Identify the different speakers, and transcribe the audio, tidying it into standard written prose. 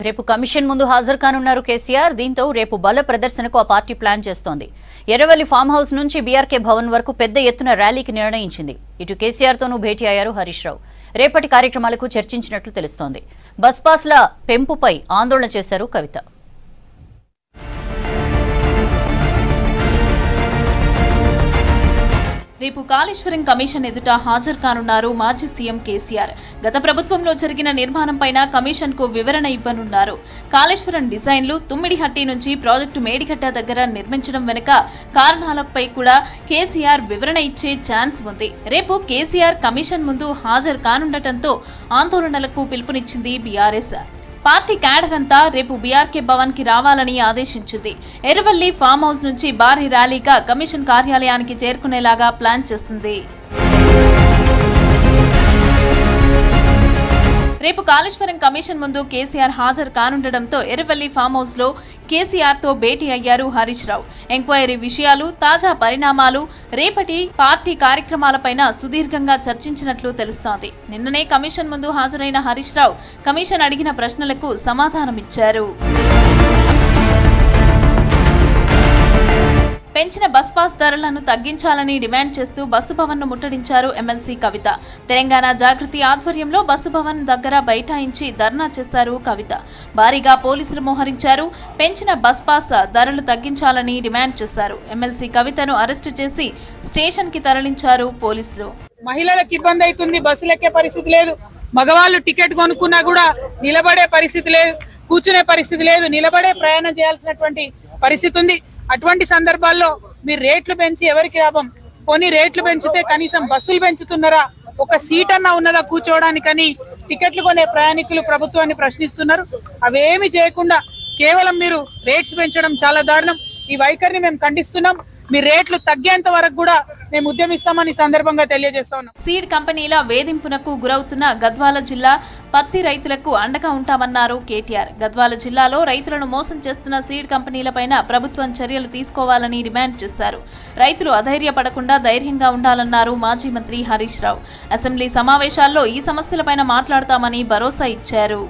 Speaker 1: రేపు కమిషన్ ముందు హాజరు కానున్నారు కేసీఆర్. దీంతో రేపు బల ప్రదర్శనకు ఆ పార్టీ ప్లాన్ చేస్తోంది. ఎర్రవల్లి ఫామ్ హౌస్ నుంచి బీఆర్కే భవన్ వరకు పెద్ద ఎత్తున ర్యాలీకి నిర్ణయించింది. ఇటు కేసీఆర్తోనూ భేటీ అయ్యారు హరీష్ రావు. రేపటి కార్యక్రమాలకు చర్చించినట్లు తెలుస్తోంది. బస్ పాస్ల పెంపుపై ఆందోళన చేశారు కవిత.
Speaker 2: రేపు కాళేశ్వరం కమిషన్ ఎదుట హాజరు కానున్నారు మాజీ సీఎం కేసీఆర్. గత ప్రభుత్వంలో జరిగిన నిర్మాణంపైన కమిషన్ కు వివరణ ఇవ్వనున్నారు. కాళేశ్వరం డిజైన్లు తుమ్మిడిహట్టి నుంచి ప్రాజెక్టు మేడిగడ్డ దగ్గర నిర్మించడం వెనుక కారణాలపై కూడా కేసీఆర్ వివరణ ఇచ్చే ఛాన్స్ ఉంది. రేపు కేసీఆర్ కమిషన్ ముందు హాజరు కానుండటంతో ఆందోళనలకు పిలుపునిచ్చింది బీఆర్ఎస్. పార్టీ క్యాడర్ అంతా రేపు బీఆర్కే భవన్ కి రావాలని ఆదేశించింది. ఎర్రవల్లి ఫామ్ హౌస్ నుంచి భారీ ర్యాలీగా కమిషన్ కార్యాలయానికి చేరుకునేలాగా ప్లాన్ చేసింది. రేపు కాళేశ్వరం కమిషన్ ముందు కేసీఆర్ హాజరు కానుండటంతో ఎర్రవల్లి ఫామ్ హౌస్ లో కేసీఆర్ తో భేటీ అయ్యారు హరీష్ రావు. ఎంక్వైరీ విషయాలు, తాజా పరిణామాలు, రేపటి పార్టీ కార్యక్రమాలపైన సుదీర్ఘంగా చర్చించినట్లు తెలుస్తోంది. నిన్ననే కమిషన్ ముందు హాజరైన హరీష్ రావు కమిషన్ అడిగిన ప్రశ్నలకు సమాధానమిచ్చారు. పెంచిన బస్ పాస్ ధరలను తగ్గించాలని డిమాండ్ చేస్తూ బస్సు భవన్ ను ముట్టడించారు ఎమ్మెల్సీ కవిత. తెలంగాణ జాగృతి ఆధ్వర్యంలో బస్సు భవన్ దగ్గర బైఠాయించి ధర్నా చేశారు కవిత. భారీగా పోలీసులు మోహరించారు. పెంచిన బస్ పాస్ ధరలు తగ్గించాలని డిమాండ్ చేశారు. ఎమ్మెల్సీ కవితను అరెస్టు చేసి స్టేషన్ కి తరలించారు పోలీసులు.
Speaker 3: మహిళలకు ఇబ్బంది అవుతుంది, బస్సులు ఎక్కే పరిస్థితి లేదు. మగవాళ్ళు టికెట్ కొనుక్కున్నా కూడా నిలబడే పరిస్థితి లేదు, కూర్చునే పరిస్థితి లేదు, నిలబడే ప్రయాణం చేయాల్సినటువంటి పరిస్థితి ఉంది. అటువంటి సందర్భాల్లో మీరు రేట్లు పెంచి ఎవరికి లాభం? కొన్ని రేట్లు పెంచితే కనీసం బస్సులు పెంచుతున్నారా? ఒక సీట్ అన్నా ఉన్నదా కూర్చోవడానికని టికెట్లు కొనే ప్రయాణికులు ప్రభుత్వాన్ని ప్రశ్నిస్తున్నారు. అవేమి చేయకుండా కేవలం మీరు రేట్స్ పెంచడం చాలా దారుణం. ఈ వైఖరిని మేము ఖండిస్తున్నాం. మీ రేట్లు తగ్గేంత వరకు కూడా మేము ఉద్యమిస్తామని సందర్భంగా తెలియజేస్తా ఉన్నాం.
Speaker 2: సీడ్ కంపెనీల వేధింపునకు గురవుతున్న గద్వాల జిల్లా పత్తి రైతులకు అండగా ఉంటామన్నారు కేటీఆర్. గద్వాల జిల్లాలో రైతులను మోసం చేస్తున్న సీడ్ కంపెనీలపైన ప్రభుత్వం చర్యలు తీసుకోవాలని డిమాండ్ చేశారు. రైతులు అధైర్యపడకుండా ధైర్యంగా ఉండాలన్నారు మాజీ మంత్రి హరీష్ రావు. అసెంబ్లీ సమావేశాల్లో ఈ సమస్యలపైన మాట్లాడతామని భరోసా ఇచ్చారు.